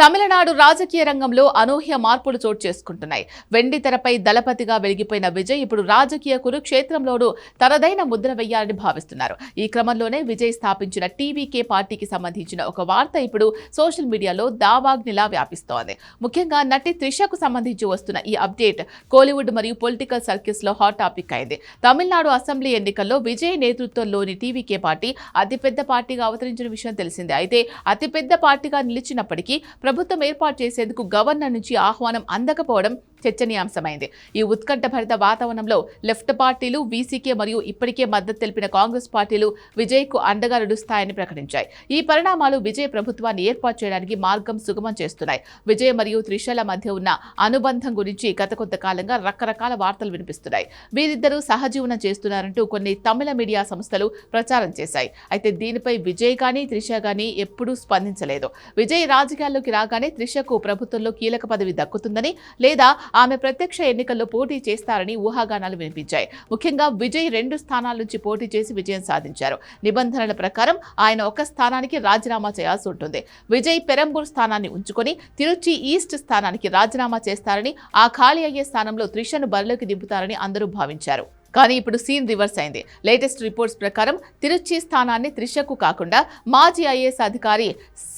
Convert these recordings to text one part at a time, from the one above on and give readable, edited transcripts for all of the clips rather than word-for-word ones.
తమిళనాడు రాజకీయ రంగంలో అనూహ్య మార్పులు చోటు చేసుకుంటున్నాయి. వెండితెరపై దళపతిగా వెలిగిపోయిన విజయ్ ఇప్పుడు రాజకీయ కురుక్షేత్రంలోనూ తనదైన ముద్ర వేయాలని భావిస్తున్నారు. ఈ క్రమంలోనే విజయ్ స్థాపించిన టీవీకే పార్టీకి సంబంధించిన ఒక వార్త ఇప్పుడు సోషల్ మీడియాలో దావాగ్నిలా వ్యాపిస్తోంది. ముఖ్యంగా నటి త్రిషకు సంబంధించి వస్తున్న ఈ అప్డేట్ కోలీవుడ్ మరియు పొలిటికల్ సర్కిల్స్ లో హాట్ టాపిక్ అయింది. తమిళనాడు అసెంబ్లీ ఎన్నికల్లో విజయ్ నేతృత్వంలోని టీవీకే పార్టీ అతిపెద్ద పార్టీగా అవతరించిన విషయం తెలిసిందే. అయితే అతిపెద్ద పార్టీగా నిలిచినప్పటికీ ప్రభుత్వం ఏర్పాటు చేసేందుకు గవర్నర్ నుంచి ఆహ్వానం అందకపోవడం చర్చనీయాంశమైంది. ఈ ఉత్కంఠభరిత వాతావరణంలో లెఫ్ట్ పార్టీలు, వీసీకే మరియు ఇప్పటికే మద్దతు తెలిపిన కాంగ్రెస్ పార్టీలు విజయ్కు అండగా నడుస్తాయని ప్రకటించాయి. ఈ పరిణామాలు విజయ్ ప్రభుత్వాన్ని ఏర్పాటు చేయడానికి మార్గం సుగమం చేస్తున్నాయి. విజయ్ మరియు త్రిషల మధ్య ఉన్న అనుబంధం గురించి గత కొంతకాలంగా రకరకాల వార్తలు వినిపిస్తున్నాయి. వీరిద్దరూ సహజీవనం చేస్తున్నారంటూ కొన్ని తమిళ మీడియా సంస్థలు ప్రచారం చేశాయి. అయితే దీనిపై విజయ్ కానీ త్రిష కానీ ఎప్పుడూ స్పందించలేదు. విజయ్ రాజకీయాల్లోకి రాగానే త్రిషకు ప్రభుత్వంలో కీలక పదవి దక్కుతుందని లేదా ఆమె ప్రత్యక్ష ఎన్నికల్లో పోటీ చేస్తారని ఊహాగానాలు వినిపించాయి. ముఖ్యంగా విజయ్ 2 స్థానాల నుంచి పోటీ చేసి విజయం సాధించారు. నిబంధనల ప్రకారం ఆయన ఒక స్థానానికి రాజీనామా చేయాల్సి ఉంటుంది. విజయ్ పెరంబూర్ స్థానాన్ని ఉంచుకొని తిరుచి ఈస్ట్ స్థానానికి రాజీనామా చేస్తారని, ఆ ఖాళీ అయ్యే స్థానంలో త్రిషను బరిలోకి దింపుతారని అందరూ భావించారు. కానీ ఇప్పుడు సీన్ రివర్స్ అయింది. లేటెస్ట్ రిపోర్ట్స్ ప్రకారం తిరుచి స్థానాన్ని త్రిషకు కాకుండా మాజీ ఐఏఎస్ అధికారి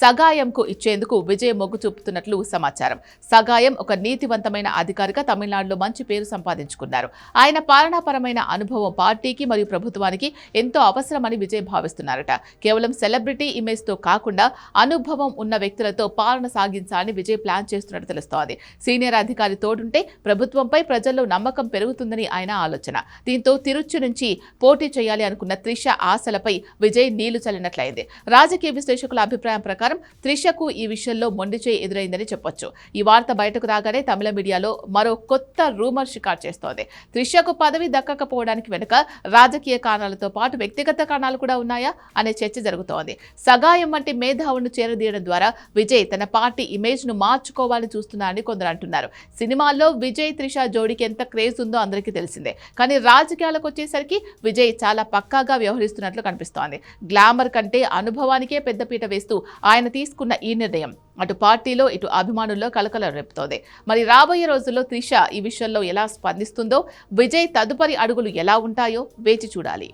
సగాయంకు ఇచ్చేందుకు విజయ్ మొగ్గు చూపుతున్నట్లు సమాచారం. సగాయం ఒక నీతివంతమైన అధికారిగా తమిళనాడులో మంచి పేరు సంపాదించుకున్నారు. ఆయన పాలనాపరమైన అనుభవం పార్టీకి మరియు ప్రభుత్వానికి ఎంతో అవసరమని విజయ్ భావిస్తున్నారట. కేవలం సెలబ్రిటీ ఇమేజ్తో కాకుండా అనుభవం ఉన్న వ్యక్తులతో పాలన సాగించాలని విజయ్ ప్లాన్ చేస్తున్నట్టు తెలుస్తోంది. సీనియర్ అధికారి తోడుంటే ప్రభుత్వంపై ప్రజల్లో నమ్మకం పెరుగుతుందని ఆయన ఆలోచన. దీంతో తిరుచి నుంచి పోటీ చేయాలి అనుకున్న త్రిష ఆశలపై విజయ్ నీళ్లు చల్లినట్లయింది. రాజకీయ విశ్లేషకుల అభిప్రాయం ప్రకారం త్రిషకు ఈ విషయంలో మొండిచేయి ఎదురైందని చెప్పొచ్చు. ఈ వార్త బయటకు రాగానే తమిళ మీడియాలో మరో కొత్త రూమర్ షికారు చేస్తోంది. త్రిషకు పదవి దక్కకపోవడానికి వెనుక రాజకీయ కారణాలతో పాటు వ్యక్తిగత కారణాలు కూడా ఉన్నాయా అనే చర్చ జరుగుతోంది. సగాయం వంటి మేధావులను చేరదీయడం ద్వారా విజయ్ తన పార్టీ ఇమేజ్ ను మార్చుకోవాలని చూస్తున్నారని కొందరు అంటున్నారు. సినిమాల్లో విజయ్ త్రిష జోడీకి ఎంత క్రేజ్ ఉందో అందరికీ తెలిసిందే. కానీ రాజకీయాలకు వచ్చేసరికి విజయ్ చాలా పక్కాగా వ్యవహరిస్తున్నట్లు కనిపిస్తోంది. గ్లామర్ కంటే అనుభవానికే పెద్దపీట వేస్తూ ఆయన తీసుకున్న ఈ నిర్ణయం అటు పార్టీలో ఇటు అభిమానుల్లో కలకలం రేపుతోంది. మరి రాబోయే రోజుల్లో త్రిష ఈ విషయంలో ఎలా స్పందిస్తుందో, విజయ్ తదుపరి అడుగులు ఎలా ఉంటాయో వేచి చూడాలి.